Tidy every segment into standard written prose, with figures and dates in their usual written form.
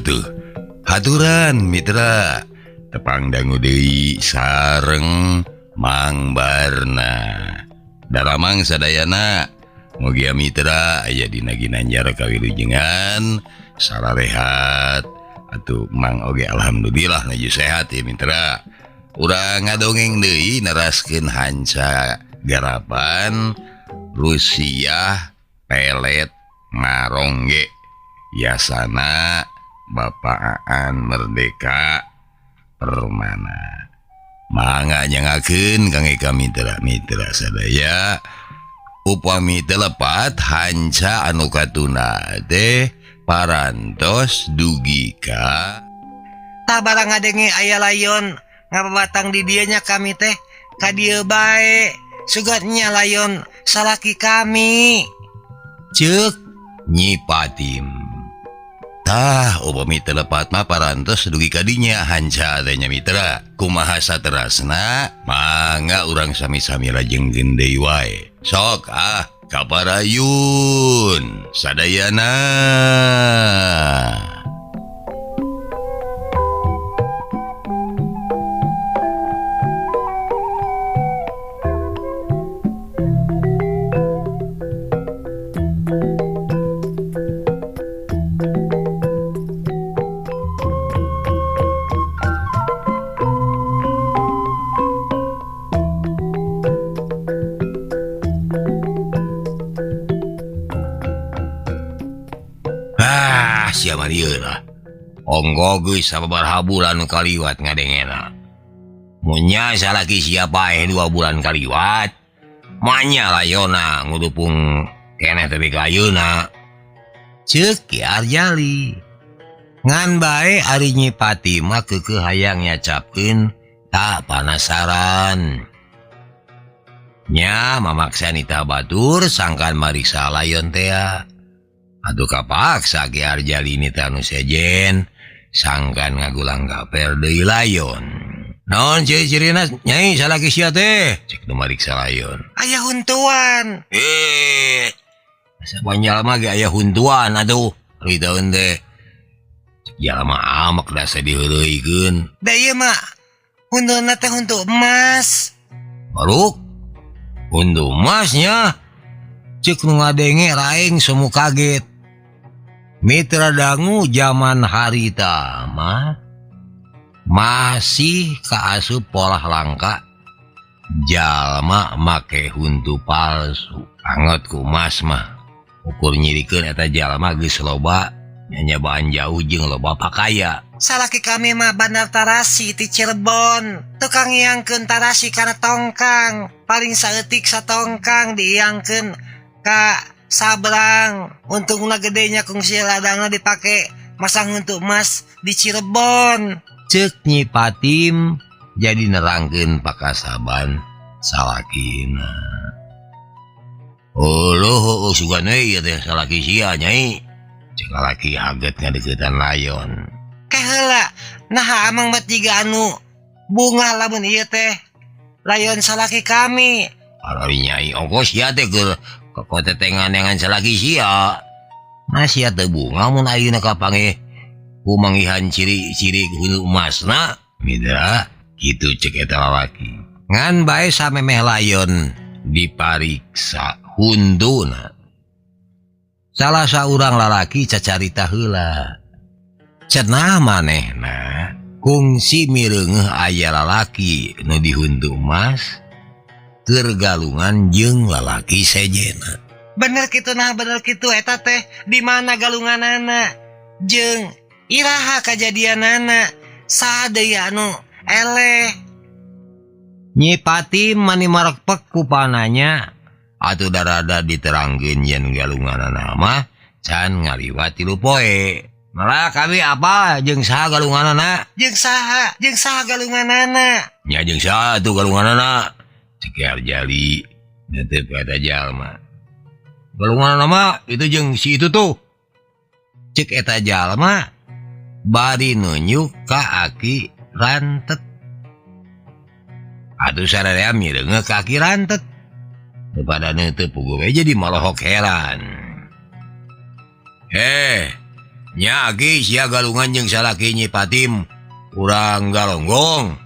tuh haturan Mitra tepang dangu deui sareng Mang Barna dalamang sadayana mugia Mitra aya dina ginanjar kawilujengan salah rehat atuh Mang oge alhamdulillah nuju sehat ya Mitra. Urang ngadongeng deui neraskeun hanca garapan Rusia pelet marongge yasana Bapak Aan Merdeka Permana. Mangga nyangakeun kangge ka mitra-mitra sadaya upami telepat hanca anu katuna teh parantos dugi ka barang ngadenge aya layon ngabatang di dianya kami teh ka dieu bae sugatnya layon salaki kami ceuk Nyi Patim. Tah upami telepat mah parantos dugi kadinya hanca adanya Mitra kumaha saterasna mangga urang sami-sami rajengkeun deui wae sok kaparayun sadayana. Siapa dia lah onggo geus sababaraha bulan kaliwat ngadengena munya salaki siapa 2 bulan kaliwat manya layona ngudupung keneh teh kayeuna ceuk Ki Arjali ngan bae ari Nyi Patim mah keukeuh hayang nyacapkeun tak panasaran nya mamaksa nita batur sangkan mariksa layon teh. Aduh kapaksa Ki Arjali ini tanu sejen sangkan ngagulang gaper deui layon. Naon ciri-cirina Nyai salaki sia teh? Cek nu mariksa layon. Aya huntuan. Asa panjalma ge aya huntuan atuh. Ritaeun teh. Cek jalma amak dasa diheureuikeun. Da ieu mah huntuna teh huntu emas. Baruk. Huntu emasnya. Cek nu ngadenge raing semu kaget. Mitra dangu zaman harita mah masih kaasup pola langka jalma make huntu palsu anget ku emas mah ukur nyirikeun eta jalma geus loba nyanyabaan jauh jeung loba pakaya. Salaki kami mah Bandar Tarasi ti Cirebon tukang iangkeun tarasi kana tongkang paling saeutik satongkang diiangkeun ka sabrang untungna gedenya kungsi ladangna dipake masang untuk emas di Cirebon ceuk Nyi Patim jadi nerangkeun pakasaban salakina. Uluh sugan we ieu teh salaki sia Nyai ceuk lalaki aget ngadeuketan layon. Kaheula naha amang bat jiga anu bunga lamun ieu teh layon salaki kami. Ari Nyai ongkos sia teh keur kekotetengan dengan salaki sia. Nah sia teu bunga mun ayeuna kapange kumangihan ciri-ciri huntu emasna. Mitra kitu cek eta lalaki. Ngan bae samemeh layon dipariksa huntuna. Salah saurang lalaki cacarita heula. Cenah manehna kungsi mireungeuh aya lalaki nu dihuntu emas tergalungan jeung lalaki sejena. Bener kitu nah bener kitu eta teh di mana galunganana jeung iraha kajadianana saha deui anu eleh. Nyi Patim mani marekpek ku pananya atuh darada diterangkeun yen galunganana mah can ngaliwat 3 poe. Malah kami apa jeung saha galunganana? Jeung saha galunganana? Nya jeung saha tuh galunganana? Cek Arjali netep kata jalma. Galungan nama itu jeung si itu tuh. Cek eta jalma bari nunjuk ka Aki Rantet. Atuh sadaya mireungeuh ka Aki Rantet. Kepada neuteuk puguh we jadi malohok heran. Nyagi sia galungan jeung salaki Nyi Patim urang galonggong.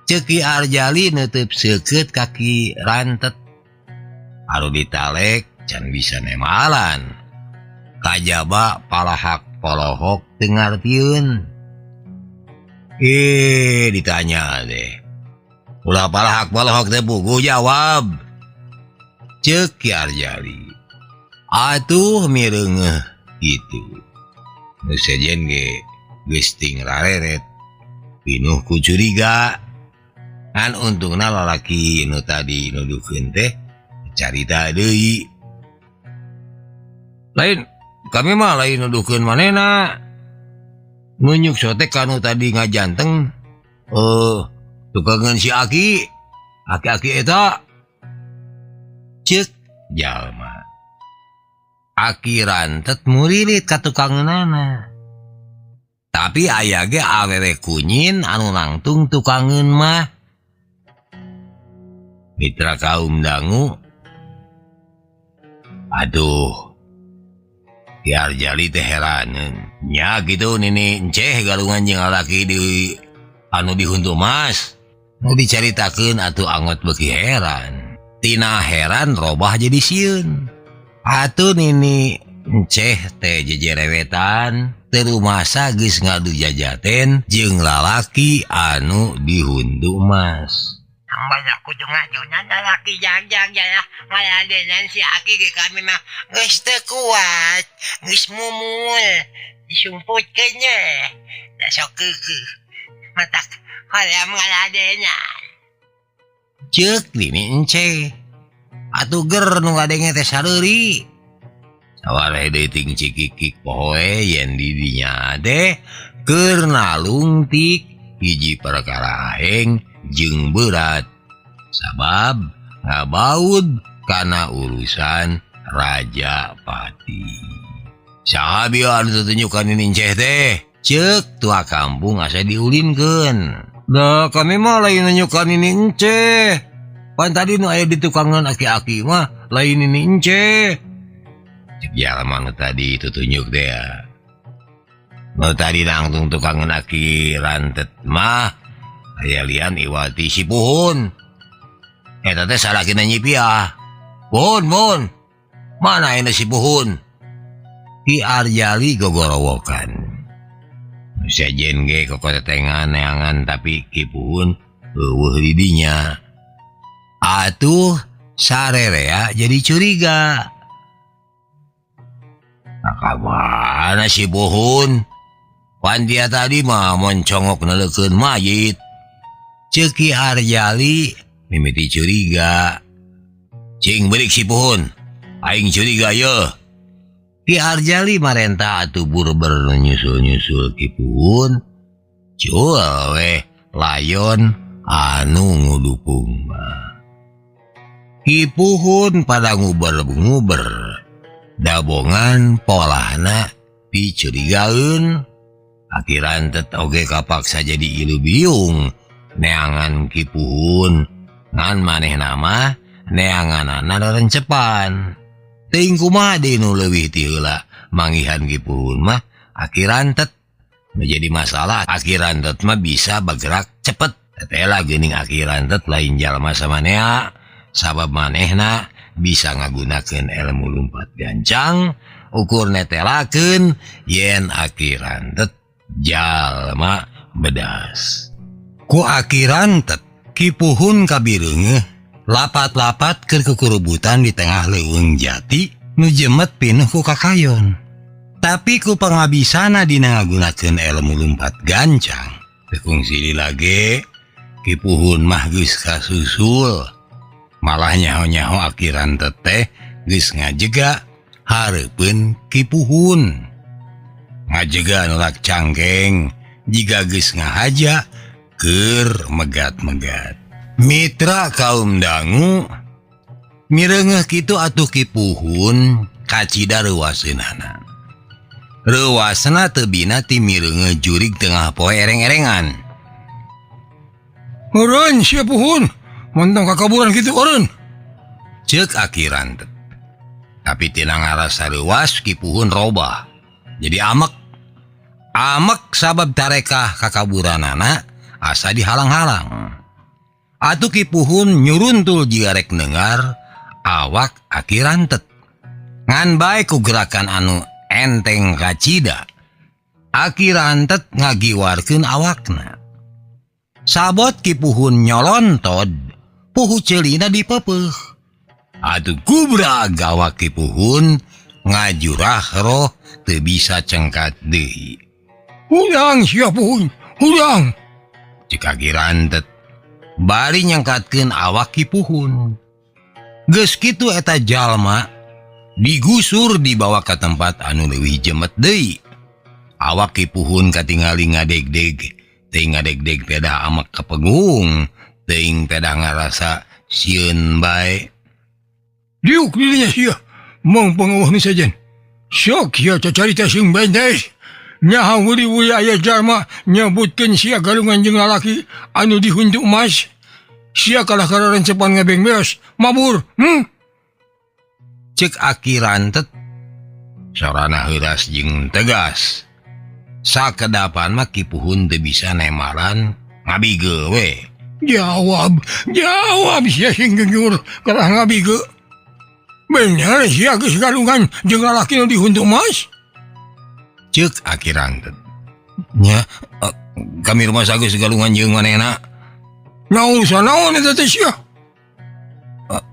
Ceuk Ki Arjali neuteub seukeut kaki rantet. Anu ditalek can bisa nemalan. Kajaba palahak polohok teu ngartieun. Ditanya deh. Ulah palahak polohok teu puguh jawab. Ceuk Ki Arjali. Atuh mireungeuh gitu. Nu sejen ge geus ting rareret. Pinuh ku curiga. Kan untungna lalaki nu tadi nuduhkeun teh carita deui. Lain kami mah lain nuduhkeun manehna. Nunjuk sotek kanu tadi ngajanteng. Tukangan si Aki. Aki-aki eta. Ceuk jalma. Aki rantet murilit ka tukangeunana. Tapi aya ge awewe kunyin anu nangtung tukangeun mah. Mitra kaum dangu. Aduh. Ki Arjali teh heraneun. Nya gitu nini enceh galungan jeung lalaki di anu dihuntu mas. Nu dicaritakeun atuh angot beuki heran. Tina heran robah jadi sieun. Atuh nini enceh teh jejerewetan teu rumasa geus ngadu jajaten jeung lalaki anu dihuntu mas. Banyak kudu ngajunan lalaki jagjag ya ngaladenan si Aki ge kami mah geus teu kuat, geus mumul, disumputkeun ye. Da sok keukeuh. Matak hoream ngaladenan. Ceuk lini enceh. Atuh ger nu ngadenge teh sareuri. Sawareh deui ting cikikik poe yen di dinya teh keur nalungtik hiji perkara aheng jeung berat. Sabab ngabaud kana urusan Raja Pati. Saha bieu anu tunjukan ini enceh teh? Ceuk tua kampung asa diulinkeun. Da kami mah lain nunjukan ini enceh. Pan tadi nu aya di tukangan aki-aki mah lain ini enceh. Cek jalma nu tadi itu tunjuk deh ya. Nu tadi nangtung tukangan aki rantet mah aya lian iwati si Puhun. Eta teh salakina Nyi Piah. Mun. Mana ena si Puhun? Ki Arjali gogorowokan. Sejen ge kokotetengan neangan tapi Ki Puhun eueuh di dinya. Atuh sarerea jadi curiga. Kakamana si Puhun? Pan dia tadi mah moncongok neleukeun mayit. Ceuk Ki Arjali mimiti curiga. Cing beurik si Puhun. Aing curiga yeuh. Ki Arjali marentah atuh burber nyusul-nyusul Ki Puhun. Cuel weh layon anu ngudupung mah. Ki Puhun pada nguber-nguber. Dabongan polahna dicurigaeun. Aki rantet oge kapaksa jadi ilu biung. Neangan Ki Puhun. Ngan manehna mah neanganana darencepan. Teuing kumaha deui nu leuwih ti heula manggihan Ki Puhun mah aki rantet. Menjadi masalah aki rantet mah bisa bergerak cepet. Tetela geuning aki rantet lain jalma samanea. Sabab manehna bisa ngagunakeun ilmu lumpat gancang. Ukur netelakeun yen aki rantet jalma bedas. Ku aki rantet Ki Puhun kabireungeuh lapat-lapat keur kekurubutan di tengah leuweung jati nu jemet pinuh ku kakayon. Tapi ku pangabisana dina ngagunakeun ilmu lumpat gancang teu kungsi lage Ki Puhun mah geus kasusul. Malah nyaho-nyaho aki rantet teh geus ngajega hareupeun Ki Puhun. Ngajega nulak cangkeng jiga geus ngahaja keur megat-megat. Mitra kaum dangu mireungeuh kitu atuh Ki Puhun kacida reuwaseunana. Reuwasna teu bina ti mireungeuh jurig tengah poe ereng-erengan. Eureun sia Puhun, montong kakaburan kitu eureun. Ceuk aki rantet. Tapi tina ngarasa reuwas Ki Puhun robah. jadi amek sabab tarekah kakaburanana asa dihalang-halang. Atuh Kipuhun nyuruntul jigarek dengar awak aki rantet. Ngan bae ku gerakan anu enteng kacida. Aki rantet ngagiwarkeun awakna. Sabot Kipuhun nyolontod, puhu celina dipepeuh. Atuh kubrag awak Kipuhun ngajurah roh teu bisa cengkat deui. Udang sia Puhun, udang. Cek aki rantet bari nyangkatkeun awak Kipuhun. Geus kitu eta jalma digusur dibawa ke tempat anu leuwih jemet deui. Awak Kipuhun katingali ngadeg-deg, teuing ngadeg-deg pedah amek kepegung, teuing pedah ngarasa sieun bae. Diuk dirinya sia, mong pangawah ni sajen. Sok sia cacarita sing bendes. Nyaha wuri-wuri aya jalma nyebutkeun sia galungan jeung lalaki anu dihunjuk emas. Sia kalah kararencepan ngabeng beos, mabur, Cek aki rantet, sorana heuras jeung tegas. Sakedapan mah Kipuhun teu bisa nemaran ngabige we. Jawab sia sing genjur kalah ngabige. Bener sia geus galungan jeung lalaki nu dihunjuk emas. Cek aki rantet. Nya, kami rumah sageus galungan jeung manehna. Naon eta teh sia?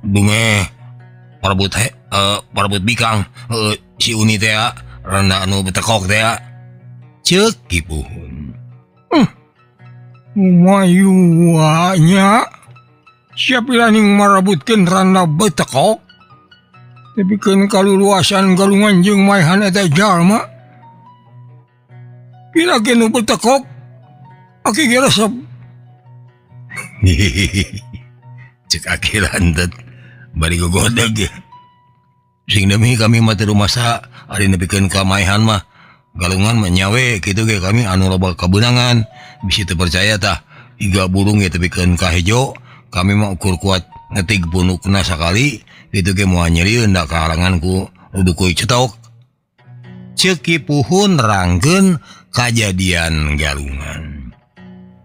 Dunge parebut bikang si Uni teh randa anu betekok teh. Ceuk Kipuhun. Umayu nya. Siapa ning marabutkeun randa betekok? Tapi keun kaluluasan galungan jeung maehan eta jalma. Kira nu betekok aki ge resep. Cek aki rantet bari gogodeg. Sing demi kami mah teu rumasa ari nepikeun ka maehan mah galungan menyawe kitu ge kami anu loba kabeunangan bisi teu percaya tah iga burung ge tepikeun ka hejo kami mah ukur kuat ngetig punukna sakali kitu ge moal nyerieun da kahalangan ku dukuy cetok. Ceuk Kipuhun rangkeun kajadian galungan.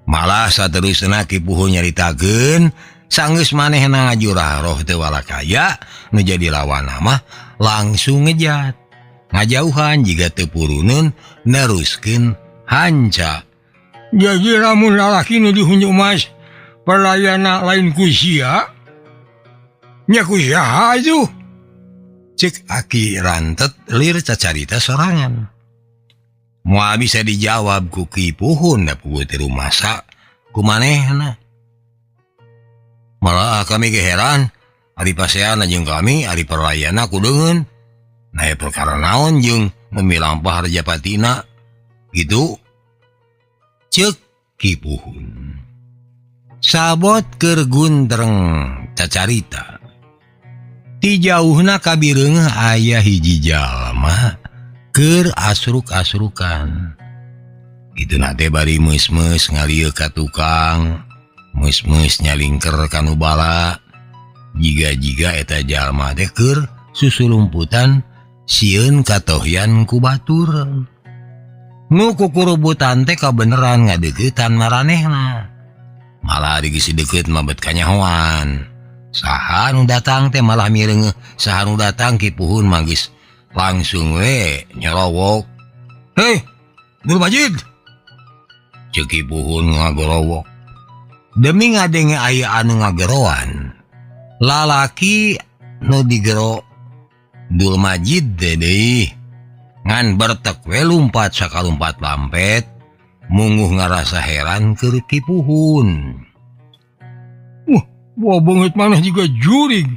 Malah saterusna Kipuhun nyaritakeun sanggeus manehna ngajurah roh teu walakaya nu jadi lawanna mah langsung ngejat. Ngajauhan jika teu puruneun neruskeun hanca. Jadi lamun lalaki nu dihunjuk emas pelayana lain ku sia? Nya ku saha atuh? Cek aki rantet lir cacarita sorangan. Moal bisa dijawab ku Kipuhun da puguh teu rumasa kumanehna. Malah kami geheran ari paseana jeung kami ari perlayana kudeungeun. Nah perkara naon jeung memilampah Rajapatina gitu. Ceuk Kipuhun. Sabot keur guntreng cacarita. Ti jauhna kabireungeuh aya hiji jalma keur asruk-asrukan. Kituna teh bari meus-meus ngalieu ka tukang, meus-meus nyalingker kanu bala. Jiga-jiga eta jalma teh keur susulumputan sieun katohyan ku batur. Nu kukurubutan teh kabeneran ngadeuketan maranehna. Malah digisi deukeut mabet kanyahoan. Saha nu datang teh malah mireungeuh saha nu datang Kipuhun manggis langsung we nyerowok. Hei, Guru Majid. Ceuk Kipuhun ngagorowok. Demi ngadenge aya anu ngageroan. Lalaki nu digero Dul Majid deui. Ngan bertek we lumpat sakalumpat lampet munguh ngarasa heran keur Kipuhun. Wah banget maneh juga jurig.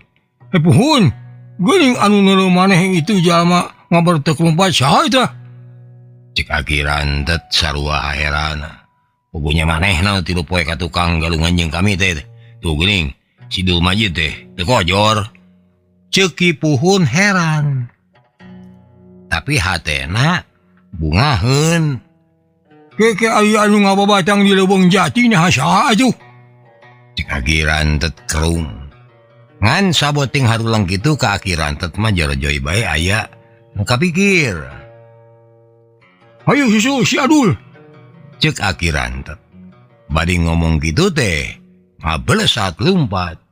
Puhun, geuning anu neuleuh maneh itu jalma ngabertek lumpat saha eta? Cek aki rantet sarua herana. Puguhnya manehna tilu poe ka tukang galungan jeung kami teh. Tuh geuning si Dul Majid teh teu kojor. Ceuk Kipuhun heran. Tapi hatena bungaheun. Keke aya anu ngababatang di leuweung jati nya saha atuh? Cek aki rantet kerung. Ngan saboting harulang kitu ka aki rantet mah jarojoi bae aya nu kapikir. Ayo susul si Adul. Cek Aki Rantet. Bari ngomong gitu teh, ngabelesat lumpat.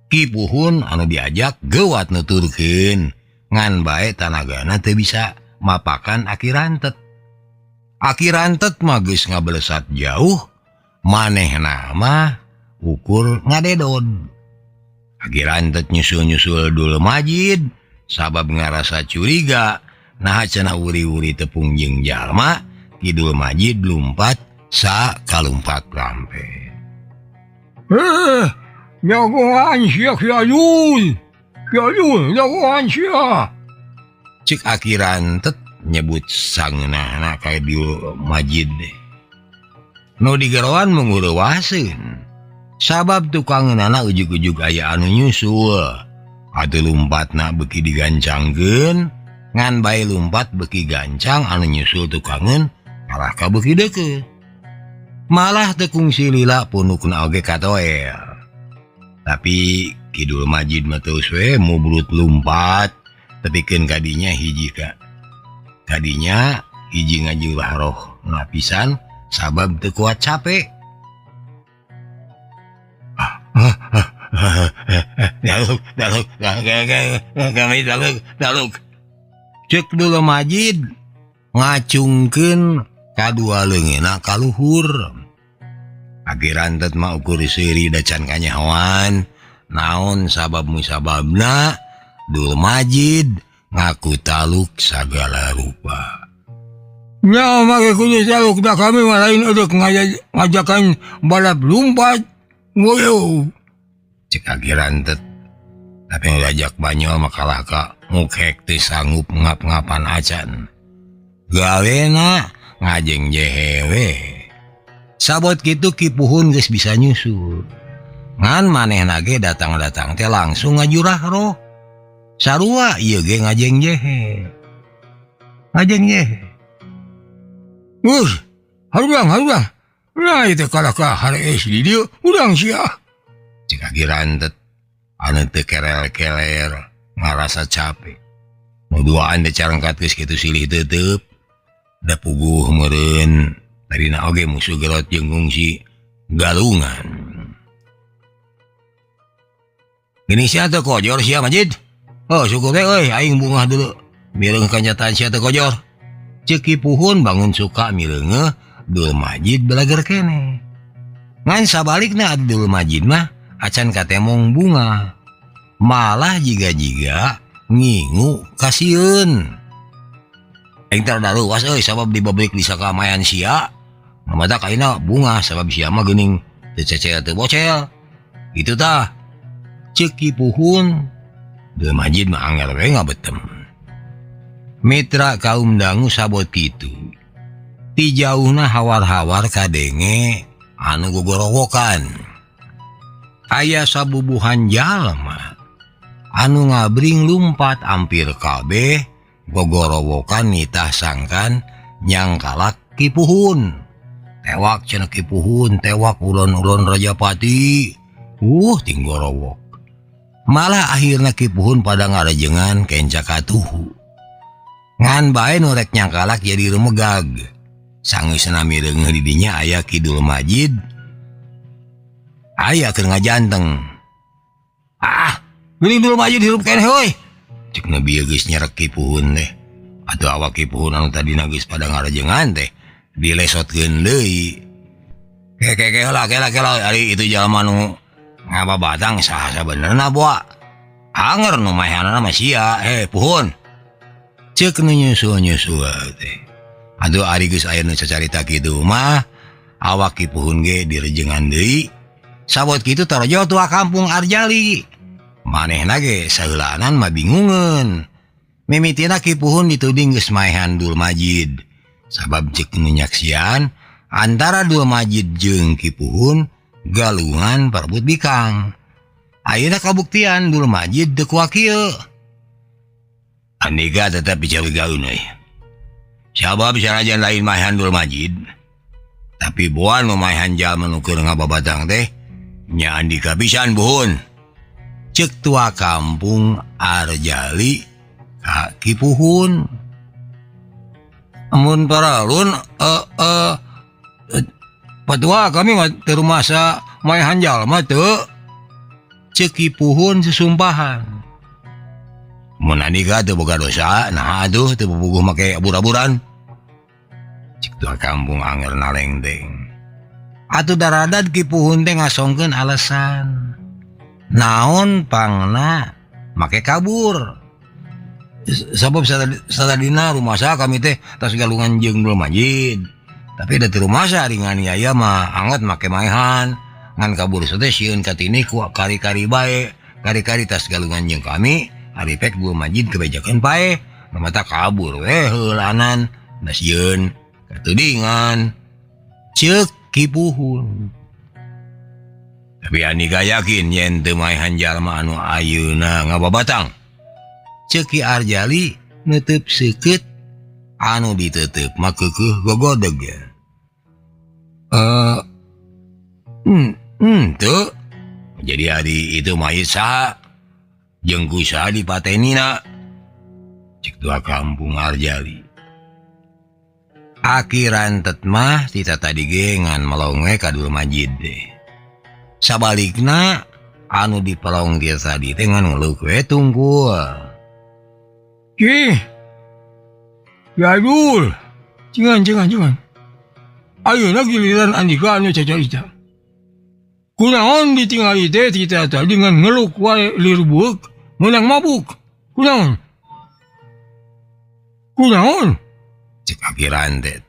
Kipuhun anu diajak gewat nuturkeun, ngan bae tanagana teu bisa mapakan Aki Rantet. Aki Rantet mah geus ngabelesat jauh, manehna mah ukur ngadedod. Aki Rantet nyusul-nyusul Dul Majid, sabab ngarasa curiga, nah cenah uri-uri tepung jeung jalma, Kidul Majid lumpat sa kalumpat lampe. Jagoan sia Ki Adul. Ki Adul, jagoan sia. Cik Aki Rantet nyebut sangeunahna ka Dul Majid deh. Nu digeroan mengurewaseun. Sabab tukangeunana ujug-ujug aya anu nyusul. Atuh lumpatna beuki digancangkeun, ngan bae lumpat beuki gancang anu nyusul tukangeun arah ka beuki deukeut. Malah teu kungsi lila punukna oge katoel. Tapi Kidul Majid mah teu we mubrut lumpat, tepikeun kadinya hiji ngajulah roh napisan sabab teu kuat capek. Daluk. Cek Dul Majid ngacungkeun kadua leungeunna ka luhur. Aki Rantet mah ukur seuri da can kanyahoan, naon sabab musababna Dul Majid ngaku taluk sagala rupa. Nya make kudu taluk da kami mah lain eudeuh ngajakan balap lumpat. Woyo. Cek Aki Rantet. Tapi ngajak banyol makalah ka ngukhek teu sanggup ngap-ngapan acan. Gawena ngajeng jehewe. Sabot kitu Kipuhun geus bisa nyusul. Ngan manehna ge datang-datang teh langsung ngajurah roh. Sarua ieu ge ngajeng jehe. Harudang. Nah itu kalaka harees di dieu urang sia. Cek Aki Rantet anu teu kerel-keler ngarasa capek. Nu duaan da carengkat geus kitu silih teuteup. Da puguh meureun tarina oge musuh gerot jeung kungsi galungan. Gini sia teu kojor sia Majid. Oh syukur teh euy aing bungah dulu. Mireung kanyataan sia teu kojor. Cek Kipuhun bangun suka mireungeuh Dul Majid belager kene. Ngan sabalikna adi Dul Majid mah acan katemong bunga. Malah jiga-jiga ngingu kasieun. Aing teh rada luas euy sabab dibabrik di sakamayan sia. Mamadak ayeuna bunga sabab sia mah geuning teu cecel teu bocel. Kitu tah. Ceuk Kipuhun Dul Majid mah angel we ngabeutem. Mitra kaum dangu sabot kitu. Ti jauhna hawar-hawar kadenge anu gogorowokan. Aya sabubuhan jalma anu ngabring lumpat ampir kabeh gogorowokan nitah sangkan nyangkalak Kipuhun. Tewak cenah Kipuhun, tewak ulon-ulon Rajapati. Tinggorowok. Malah akhirna Kipuhun pada ngarajengan kenca katuhu. Ngan bae nu rek nyangkalak jadi rumegag. Sangeusna mireungeuh di dinya aya Kidul Majid. Aya keur ngajanteng. Geuning Dul Majid hirup keneh euy. Cek nabi geus nyerek Kipuhun teh. Atuh awak Kipuhun anu tadina geus pada ngarajengan teh dilesotkeun deui. Kela ari itu jalma nu ngababatang saha benerna boa. Anger nu maehana mah sia. Puhun. Cek nu nyusul teh. Aduh ari geus aya nu cacarita kitu mah awak Kipuhun ge direjengan deui. Sabot kitu torojo tua kampung Arjali. Manehna ge saheulanan mah bingungeun. Mimitina Kipuhun dituding geus maehan Dul Majid. Sabab cek nu nyaksian antara Dul Majid jeung Kipuhun galungan perebut bikang. Ayeuna kabuktian Dul Majid teu kuat kieu. Andika tetep bicara gaun euy. Sabab sarajan lain maehan Dul Majid. Tapi boan nu maehan jalma nu keur ngababatang teh nya Andika pisan buhun. Cek tua kampung Arjali ka Kipuhun. Amun paralun patua kami mah teu rumasa maehan jalma teu. Ceuk Kipuhun susumpahan. Mun anika teu boga dosa, nah atuh teu puguh make abur-aburan. Cik tua kampung anger nalengdeng. Atuh daradad Kipuhun teh ngasongkeun alasan. Naon pangna make kabur. Sabab sadadina rumasa kami teh tas galungan jeung Dul Majid. Tapi da teu rumasa ari nganiaya mah angot make maehan. Ngan kabur teh sieun katini ku kari-kari bae. Kari-kari tas galungan jeung kami, ari pek Dul Majid kebejakeun pae. Mata kabur we heulanan. Da sieun katudingan. Ceuk Kipuhun. Tapi anika yakin yen teu maehan jalma anu ayeuna ngababatang. Ceuk Ki Arjali neuteub seukeut anu diteuteup mah keukeuh gogodeg ya. Teu. Jadi ari itu mayit saha? Jeung kusaha dipatenina? Cik tua kampung Arjali. Akirantet mah tita tadi ge ngan melonge ka Dul Majid deh. Sabalikna anu dipelong dia tadi teh ngan ngeuleuh we tunggul. Ki, ya Dul, jangan. Ayeuna giliran Andika anu cacarita. Kunaon ditingali teh kita tadi dengan ngeluk wae lirbeuk, menang mabuk. Kunaon? Cek Akirantet.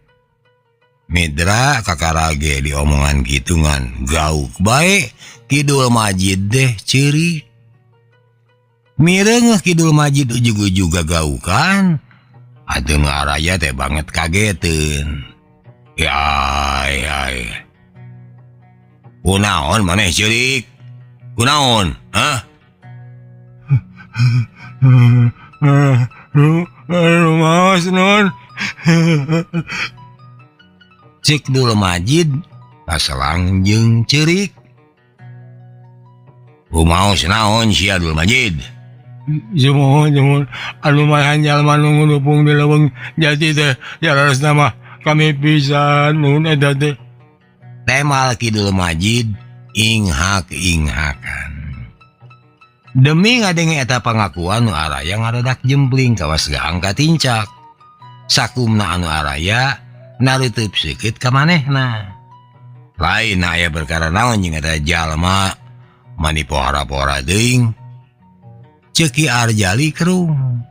Midra kakarage diomongan kitu ngan gauk bae Ki Dul Majid deh ceurik. Mireng Ki Dul Majid ujug-ujug gagaukan. Atuh nu araya teh banget kageteun. Yai. Kunaon maneh ceurik? Kunaon? Hah? Maos non. Cik Dul Majid kaselang jeung ceurik. Kumaos naon sia Dul Majid? Jemohon anu maehan jalma nu ngudupung di leuweung jati teh jarasna mah kami pisan nun eta teh. Temal Ki Dul Majid inghak-inghakan. Demi ngadenge eta pangakuan nu araya ngadadak jempling kawas gaang katincak. Sakumna anu araya nareuteub seukeut ka manehna. Lain aya perkara naon jeung eta jalma mani pohara-pohara teuing. Ceuk Ki Arjali kerung.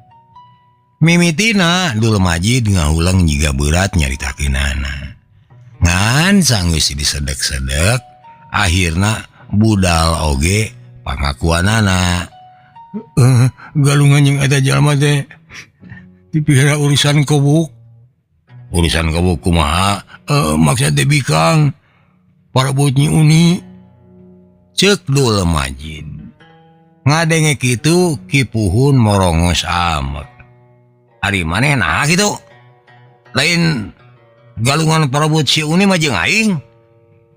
Mimitina Dul Majid ngahulang jiga berat nyaritakeunana. Ngan sanggeus disedek-sedek, akhirna budal oge pangakuanana. Galungan jeung eta jalma teh dipikira urusan kobuk. Urusan kobuk kumaha? Maksud teh bikang parabot Nyi Uni. Ceuk Dul Majid. Ngadenge kitu Kipuhun morongos amat. Ari maneh nah kitu? Lain galungan parabot si Uni mah jeung aing.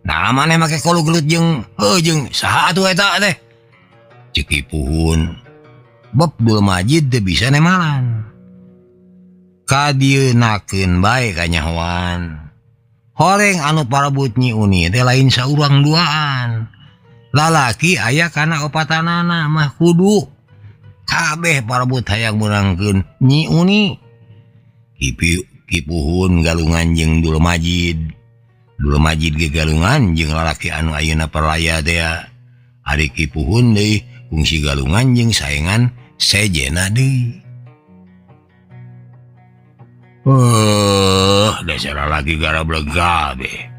Nah maneh make kolu gelut jeung saha atuh eta teh? Ceuk Kipuhun. Bab Dul Majid teu bisa nemalan. Kadienakeun bae ka nyahoan. Horeng anu parabot Nyi Uni teh lain saurang duaan. Lalaki aya kana opatanana mah kudu kabeh parabot hayang meurangkeun Nyi Uni. Kipuhun galungan jeung Dul Majid. Dul Majid ge galungan jeung lalaki anu ayeuna perlaya teh. Ari Kipuhun deui kungsi galungan jeung saengan sejena deui. Dasar lagi gara blega deh.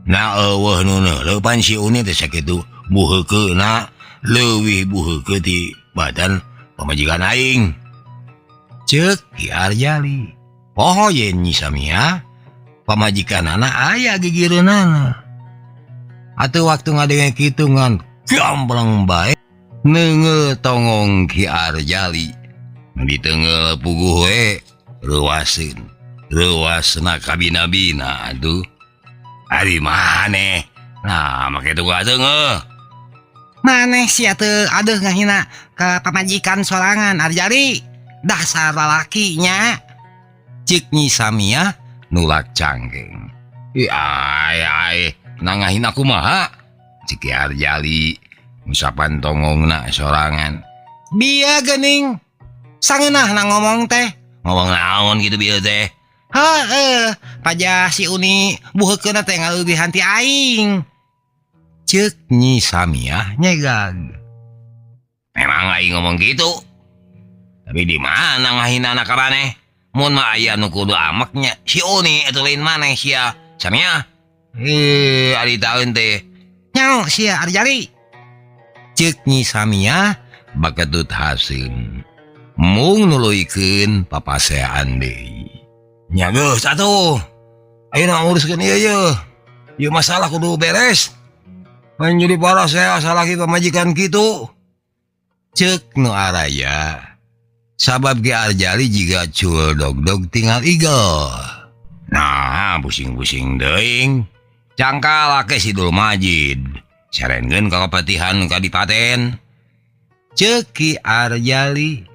Na eueuh nu neuleupan si Uni teh sakitu buheukeuna leuwih buheukeun ti badan pamajikan aing. Ceuk Ki Arjali. Poho yen Nyi Samia pamajikanana aya gigireunana. Atuh waktu ngadenge kitu ngan gambleng bae neungeul tongong Ki Arjali. Diteungeul puguh we reuasna kabina-bina aduh. Ari maneh. Nah, make tugas teungeuh. Maneh sia teu aduh ngahina ke pamajikan sorangan Arjali. Dasar lalakinya. Cek Nyi Samia nulak canggeng. Nangahin aku maha. Cek Arjali ngusapan tongongna sorangan. Biya gening sangeunah na ngomong teh. Ngomong naon gitu bieu teh. Pajah si Uni buheukeun teh ngalebihan ti aing. Cek Nyi Samia nyegag. Memang aing ngomong gitu. Tapi di mana ngahinana karaneh? Mun mah aya nu kudu amaknya si Uni eta lain maneh sia. Samia. Ari taeun teh. Nyao sia Arjali. Cek Nyi Samia baketut haseun. Mung nuluykeun papasean deui. Nya geus atuh. Ayeuna nguruskeun ieu yeuh. Ieu masalah kudu beres. Main jadi parah saya asal lagi pamajikan gitu. Cek nu araya. Sabab ge Arjali jiga cul dog tinggal igel. Nah, pusing-pusing deing. Cangkal ake si Dul Majid. Sarengeun ka kapatihan kadipaten. Cek Ki Arjali.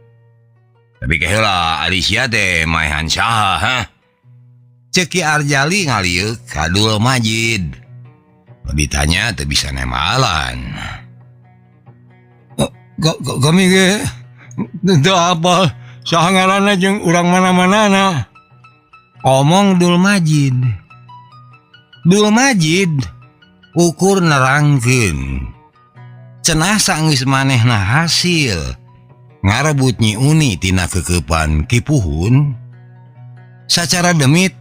Tapi keheula ari sia teh maehan saha, ha? Cek Ki Arjali ngaliuk ka Dul Majid. Ditanya teu bisa nemalan. Kami ge teu apal saha ngaranna jeung urang mana-manana. Omong Dul Majid. Dul Majid ukur nerangkeun. Cenah saenggeus manehna hasil ngarebut Nyi Uni tina kekepan Kipuhun. Sacara demit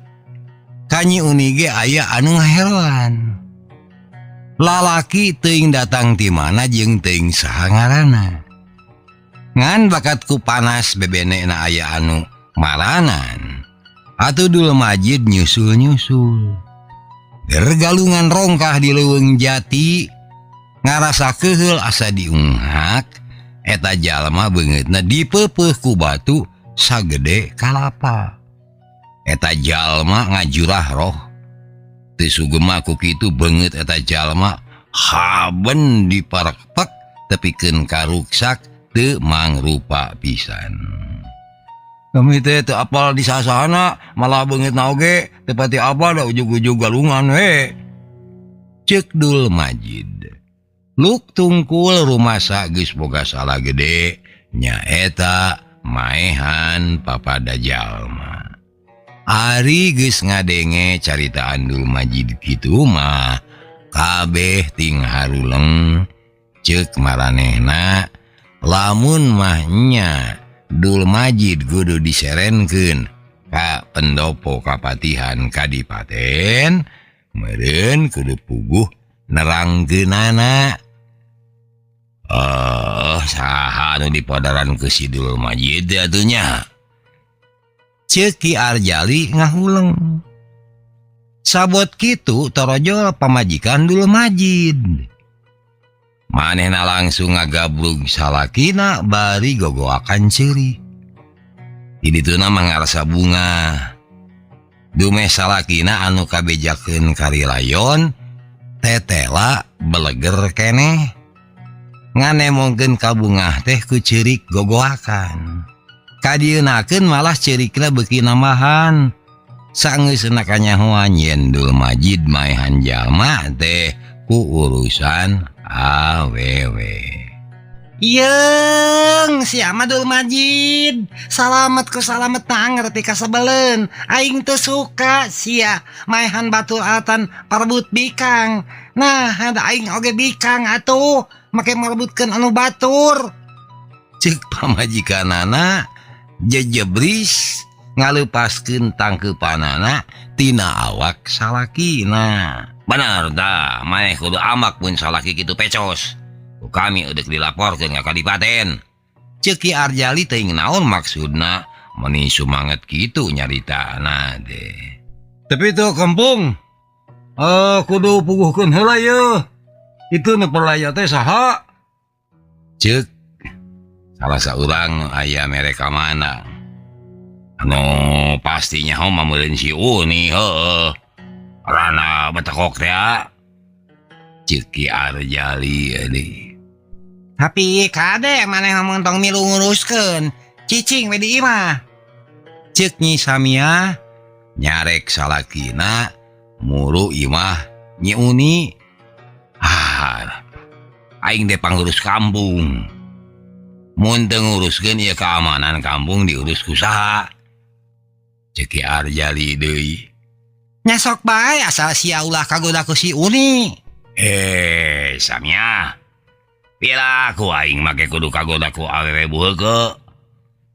ka Nyi Uni ge aya anu ngaheroan. Lalaki teuing datang ti mana jeung teuing saha ngaranna. Ngan bakatku panas bebenekna aya anu maranan. Atuh Dul Majid nyusul-nyusul. Gergalungan rongkah di leuweung jati. Ngarasa keheul asa diunghak. Eta jalma beungeutna dipeupeuh ku batu sagede kalapa. Eta jalma ngajurah roh. Teu sugema ku kitu beungeut eta jalma haben diparekpek tepikeun karuksak teu mangrupa pisan. Kami teh teu apal di sasana malah beungeutna oge teu pati apal da ujug-ujug galungan we. Cek Dul Majid. Luk tungkul rumasa geus boga salah gede nyaeta maehan papada jalma. Ari geus ngadenge caritaan Dul Majid kitu mah kabeh ting haruleng. Ceuk maranehna lamun mah nya Dul Majid kudu diserenkeun ka pendopo kapatihan kadipaten meureun kudu puguh nerangkeunana. Saha anu dipadaran ke si Dul Majid atuh nya. Ceuk Ki Arjali ngahuleng. Sabot kitu torojol pamajikan Dul Majid. Manehna langsung ngagablug salakina bari gogoakan ceuri. Di dituna mangarasa bunga. Dumeh salakina anu kabejakeun karilayon tetela beleger keneh. Nganemongkeun ka bungah teh ku ceurik gogoakan. Kadienakeun malah ceurikna beuki namahan. Saenggeusna kanyahoan yen Dul Majid maehan jalma teh ku urusan awewe. Yeung si Dul Majid. Salamet ku salamet tang ngerti kasebeleun. Aing teu suka sia maehan batur alatan parebut bikang. Nah, ada aing oge bikang atuh make merebutkeun anu batur. Ceuk pamajikanana jejebris ngaleupaskeun tangkeupanana tina awak salakina. Benar dah, maneh kudu amak pun salaki kitu pecos. Ku kami udah dilaporkeun ka kadipaten. Ceuk Ki Arjali teuing naon maksudna meni sumanget kitu nyaritana teh. Tapi tuh kampung kudu puguhkeun heula yeuh. Itu nu perlaya teh saha? Ceuk salah saurang aya mereka mana. Anu pastinya hom mameureun si Uni heueuh. Rana betekok teh. Ceuk Ki Arjali deui. Tapi kade maneh ngomong tong milu nguruskeun. Cicing we di imah. Cek Nyi Samia nyarek salakina muru imah Nyi Uni. Aing teh pangurus kampung. Mun teu nguruskeun ieu keamanan kampung diurus ku saha? Cek Ki Arjali deui. Nya sok bae asal sia ulah kagoda ku si Uni. Samia. Pilaku aing make kudu kagoda ku awewe buheukeun.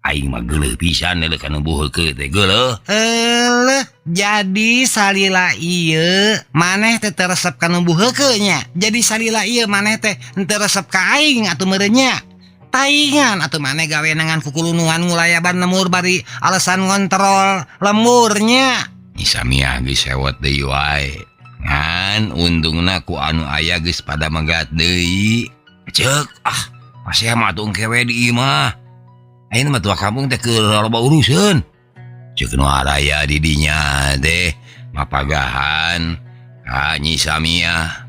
Aing mah geuleuh pisan neuleuh kana buheukeun teh geuleuh. Jadi salila ieu maneh teh teu resep kana buheukeun nya. Jadi salila ieu maneh teh teu resep ka aing atuh meureun nya. Taingan atuh maneh gawe nangan kukulunuan ngulayaban lemur bari alasan ngontrol lemurnya. Samia geus sewot deui wae. Ngan untungna ku anu aya geus pada megat deui. Ceuk, pasea mah atuh kewe di imah. Ayeuna mah tua kampung teh keur loba urusan. Ceuk nu araya di dinya teh mapagahan ka Nyi Samia.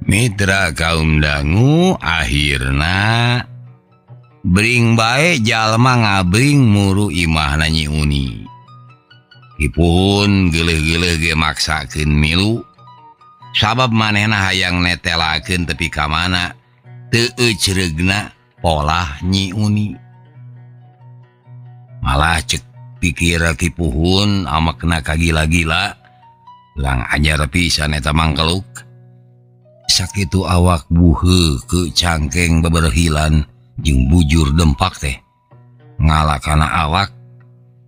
Mitra kaum dangu akhirna bring bae jalma ngabring muru imahna Nyi Uni. Ipun geuleuh-geuleuh ge maksakeun milu. Sabab manehna hayang netelakeun tepi ka mana teu eceregna polah Nyi Uni. Malah cek pikir Kipuhun amakna kagila-gila. Lang ajar pisan eta mangkeluk. Sakitu awak buheuh ke cangkeng beberhilan jeung bujur dempak teh. Ngalakana awak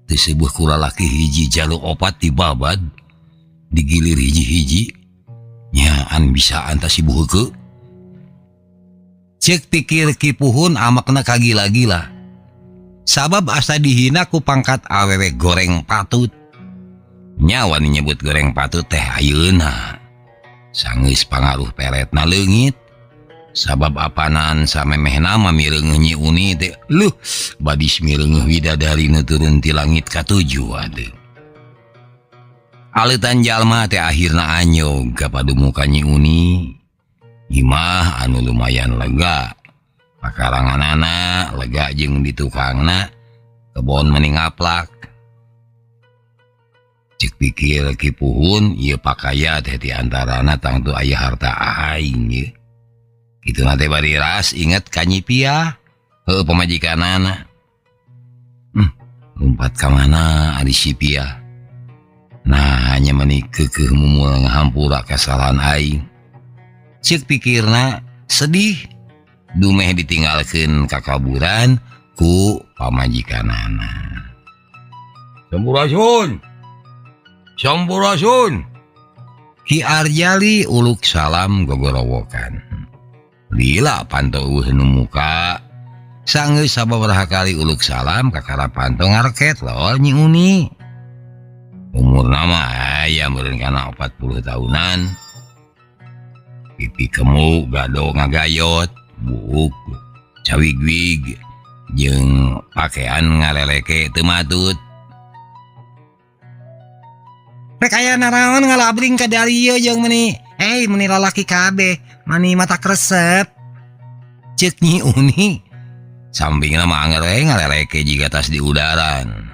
teu sebuah ku lalaki hiji jaluk opat dibabad digilir hiji-hiji nyaan bisa antasi buheukeun. Cek pikir Kipuhun amakna kagila-gila. Sabab asa dihina ku pangkat awewe goreng patut. Nyawa nyebut goreng patut teh ayeuna. Sanggeus pangaruh peletna leungit. Sabab apanan samemehna mah mireungeuh Nyi Uni teh badi mireungeuh widadari nu turun ti langit katujuh atuh. Aleutan jalma teh akhirna anyog ka padumukan Nyi Uni. Imah anu lumayan lega. Pakaranganana lega jeung di tukangna kebon meni ngaplak. Cek pikir Kipuhun ieu pakaya teh ti antarana tangtu aya harta aing ye. Kitu teh bari ras inget ka Nyi Piah heueuh pamajikanana. Lumpat ka mana ari si Piah. Nah hanya meuni keukeuh mumul ngahampura kasalahan aing. Cek pikirna sedih dumeh ditinggalkeun ka kaburan ku pamajikanana. Sampurasun. Ki Arjali uluk salam gogorowokan. Lila panteueuh nu muka. Sanggeus sababaraha kali uluk salam kakara pantau ngareket lol Nyi Uni. Umurna mah aya meureun kana 40 tahunan. Pipi kemu gado ngagayot, buuk, cawig-wig, jeung pakaian ngaleleke teu matut. Rek aya naraon ngalabring ka dari ieu jeung meuni. Meuni lalaki kabeh, mani mata kresep. Ceuk Nyi Uni. Sampingna mah anger we ngaleleke jiga tas di udaran.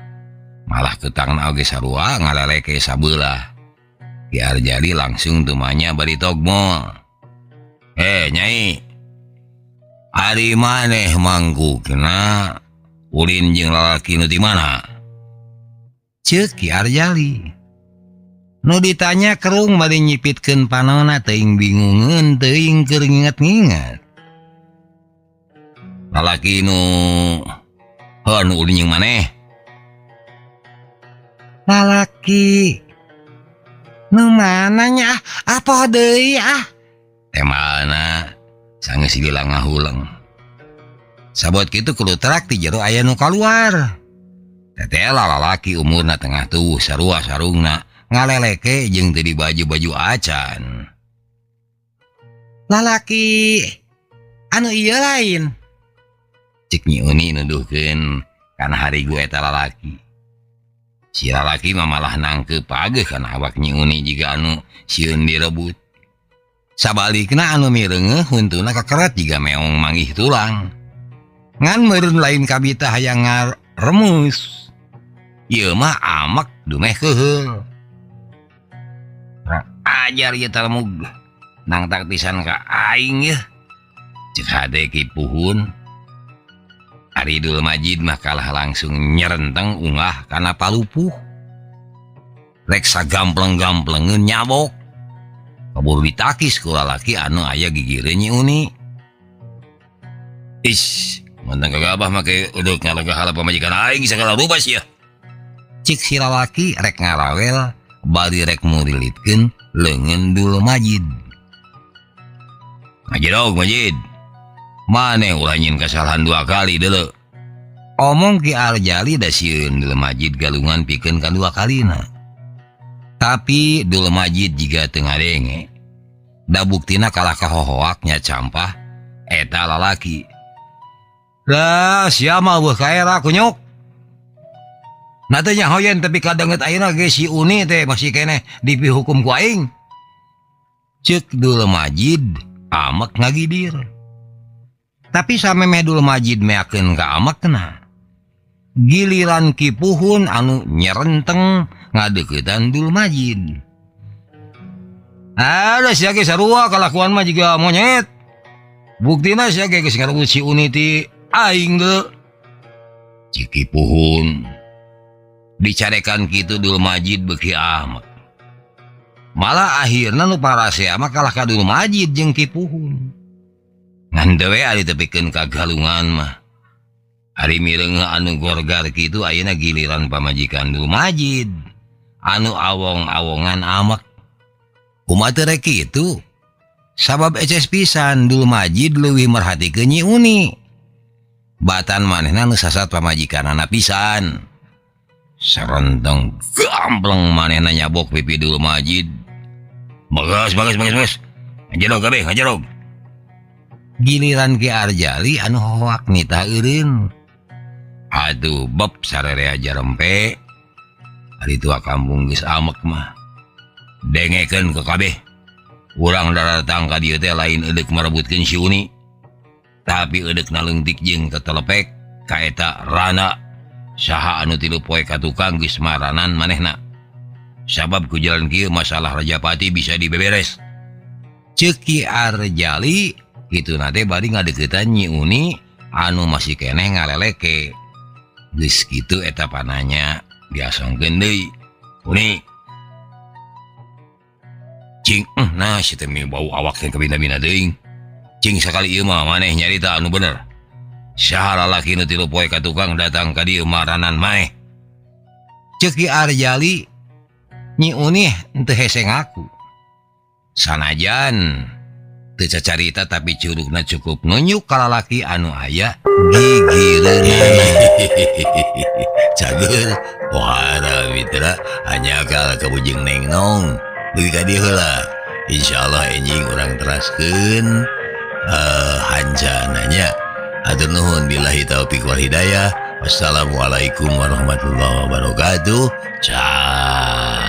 Malah keutangna oge sarua ngaleleke sabelah. Ki Arjali langsung tumanya bari togmol. Nyai. Ari maneh mangkukna ulin jeung lalaki nu di mana? Ceuk Ki Arjali. Nu ditanya kerung bari nyipitkeun panonna teuing bingungeun teuing keur nginget-nginget. Lalaki nu anu ulin jeung maneh? Lalaki nu mana nya apa deui Temalna sanggeus bilang ngahuleng. Sabot kitu kudu terak ti jero aya nu kaluar. Tetela lalaki umurna tengah tubuh sarua sarungna ngaleleke jeung teu di baju-baju acan. Lalaki anu ieu lain. Cek Nyi Uni nuduhkeun kana harigu eta lalaki. Si lalaki mah malah nangkep ageuh kana awak Nyi Uni jiga anu sieun direbut. Sabalikna anu mireungeuh huntuna kakeret jiga meong manggih tulang. Ngan meureun lain kabita hayang ngaremus. ieu mah amak dumeh keheul. Kurang ajar ieu talmug. Nang taktisan ka aing ya. Cek hade kipuhun. Ari Dul Majid mah kalah langsung nyerenteng ungah kana palupuh. Rek sagampleng-gamplengeun nyabok. Kabur ditakis ku lalaki anu aya gigireun Nyi Uni. Is, mentang kagabah make uduk ngalaga hala pamajikan aing sagala rupa sia. Cik si lalaki rek ngarawel bari rek murilitkeun leungeun Dul Majid. Majid, maneh ulah nyin kasalahan 2 kali deuleu. Omong Ki Arjali da sieun Dul Majid galungan pikeun kadua kalina. Tapi Dul Majid jiga teu ngadenge. Da buktina kalah kahohoak nya campah eta lalaki. Lah sia mah weuh kaera kunyuk. Na teh nya hoyen tapi kadanget ayeuna ge si Uni teh masih keneh dipihukum ku aing. Ceuk Dul Majid amek ngagidir. Tapi samemeh Dul Majid meakeun ka amek kena. Giliran Kipuhun anu nyerenteng ngadeuketan Dul Majid. Ada sia ge sarua kalakuan mah jiga monyet. Buktina sia ge geus ngarebut si Uni ti aing deuleu. Cik Kipuhun dicarekan kitu Dul Majid beuki amek. Malah akhirna nu parasea mah kalah ka Dul Majid jeung Kipuhun. Ngan teu we ari tepikeun ka galungan mah. Ari mireng anu gorgar kitu ayeuna giliran pamajikan Dul Majid anu awong-awongan amek. Kumaha teu rek kitu? Sabab eces pisan Dul Majid leuwih merhatikeun Nyi Uni. Batan manehna nu sasat pamajikanana pisan. Serenteng gambleng manehna nyabok pipi Dul Majid. Bagas. Ngajarog kabeh, ngajarog. Giliran Ki Arjali anu hoak nitah eureun. Aduh beb sarerea jarempe. Ari tua kampung geus amek mah. Dengekeun ke kabeh. Urang datang ka dieu teh lain eudeup marebutkeun si Uni. Tapi eudeup naleungtik jeung tetelepek ka eta Rana. Saha anu 3 poe ka tukang geus maranan manehna. Sabab ku jalan kieu masalah Rajapati bisa dibeberes. Ceuk Ki Arjali kituna teh bari ngadeuketan Nyi Uni anu masih keneh ngaleleke. Geus kitu eta pananya diasongkeun deui. Uni. Cing, nah si teh bau awak teh kabina-bina teuing. Cing sakali ieu mah maneh nyarita anu bener. Saha lalaki nu 3 poe ka tukang datang ka dieu maranan maneh. Ceuk Ki Arjali, Nyi Uni henteu hese ngaku. Sanajan teu cacarita tapi curugna cukup nunjuk ka lalaki anu aya gigireunana. Cager, pohara mitra hanya kal kabujeng Neng Nong. Dugi ka dieu heula. Insyaallah enjing urang teraskeun hancananya. Hatur nuhun billahi taufiq wal hidayah. Wassalamualaikum warahmatullahi wabarakatuh. Ciao.